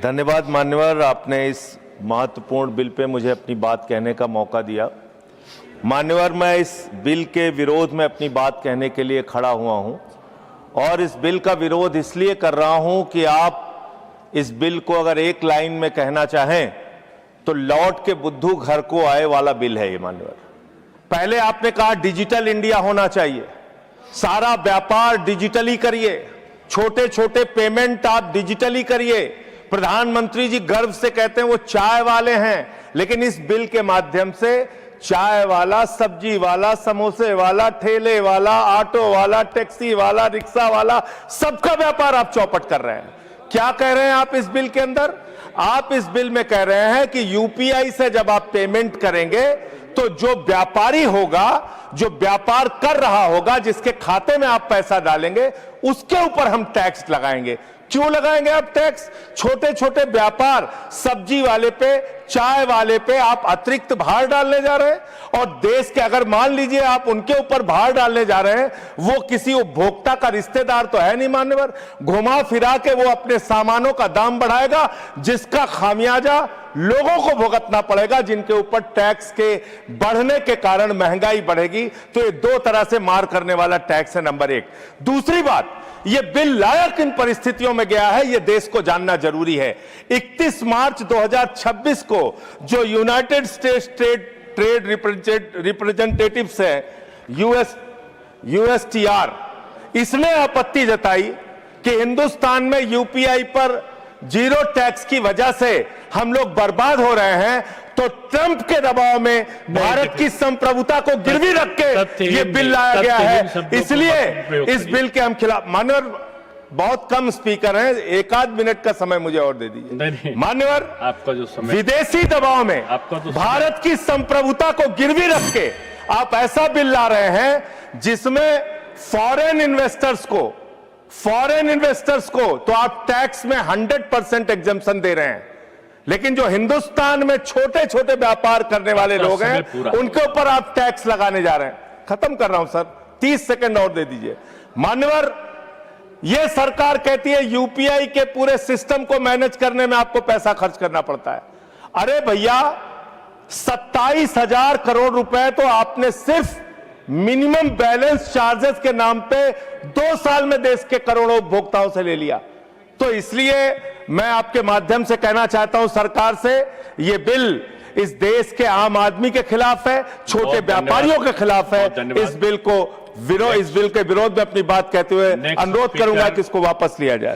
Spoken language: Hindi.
धन्यवाद मान्यवर, आपने इस महत्वपूर्ण बिल पे मुझे अपनी बात कहने का मौका दिया। मान्यवर, मैं इस बिल के विरोध में अपनी बात कहने के लिए खड़ा हुआ हूं और इस बिल का विरोध इसलिए कर रहा हूं कि आप इस बिल को अगर एक लाइन में कहना चाहें तो लौट के बुद्धू घर को आए वाला बिल है ये। मान्यवर, पहले आपने कहा डिजिटल इंडिया होना चाहिए, सारा व्यापार डिजिटली करिए, छोटे छोटे पेमेंट आप डिजिटली करिए। प्रधानमंत्री जी गर्व से कहते हैं वो चाय वाले हैं, लेकिन इस बिल के माध्यम से चाय वाला, सब्जी वाला, समोसे वाला, ठेले वाला, ऑटो वाला, टैक्सी वाला, रिक्शा वाला, सबका व्यापार आप चौपट कर रहे हैं। क्या कह रहे हैं आप इस बिल के अंदर? आप इस बिल में कह रहे हैं कि यूपीआई से जब आप पेमेंट करेंगे तो जो व्यापारी होगा, जो व्यापार कर रहा होगा, जिसके खाते में आप पैसा डालेंगे, उसके ऊपर हम टैक्स लगाएंगे। क्यों लगाएंगे आप टैक्स? छोटे छोटे व्यापार, सब्जी वाले पे, चाय वाले पे आप अतिरिक्त भार डालने जा रहे हैं। और देश के, अगर मान लीजिए आप उनके ऊपर भार डालने जा रहे हैं, वो किसी उपभोक्ता का रिश्तेदार तो है नहीं मान्यवर, घुमा फिरा के वो अपने सामानों का दाम बढ़ाएगा, जिसका खामियाजा लोगों को भुगतना पड़ेगा, जिनके ऊपर टैक्स के बढ़ने के कारण महंगाई बढ़ेगी। तो ये दो तरह से मार करने वाला टैक्स है, नंबर एक। दूसरी बात, ये बिल लाया किन परिस्थितियों में गया है, ये देश को जानना जरूरी है। 31 मार्च 2026 को जो यूनाइटेड स्टेट्स ट्रेड रिप्रेजेंटेटिव्स है, USTR, इसने आपत्ति जताई कि हिंदुस्तान में यूपीआई पर जीरो टैक्स की वजह से हम लोग बर्बाद हो रहे हैं। तो ट्रंप के दबाव में भारत की संप्रभुता को गिरवी रख के ये बिल लाया गया है, इसलिए इस बिल के हम खिलाफ। मान्यवर, बहुत कम स्पीकर हैं, एक आध मिनट का समय मुझे और दे दीजिए। मान्यवर, आपका जो समय, विदेशी दबाव में भारत की संप्रभुता को गिरवी रख के आप ऐसा बिल ला रहे हैं जिसमें फॉरेन इन्वेस्टर्स को तो आप टैक्स में 100% एग्जम्पशन दे रहे हैं, लेकिन जो हिंदुस्तान में छोटे छोटे व्यापार करने वाले लोग हैं उनके ऊपर आप टैक्स लगाने जा रहे हैं। खत्म कर रहा हूं सर, 30 सेकंड और दे दीजिए। मान्यवर, यह सरकार कहती है यूपीआई के पूरे सिस्टम को मैनेज करने में आपको पैसा खर्च करना पड़ता है। अरे भैया, 27,000 करोड़ रुपए तो आपने सिर्फ मिनिमम बैलेंस चार्जेस के नाम पे 2 साल में देश के करोड़ों उपभोक्ताओं से ले लिया। तो इसलिए मैं आपके माध्यम से कहना चाहता हूं सरकार से, यह बिल इस देश के आम आदमी के खिलाफ है, छोटे व्यापारियों के खिलाफ है। इस बिल के विरोध में अपनी बात कहते हुए अनुरोध करूंगा कि इसको वापस लिया जाए।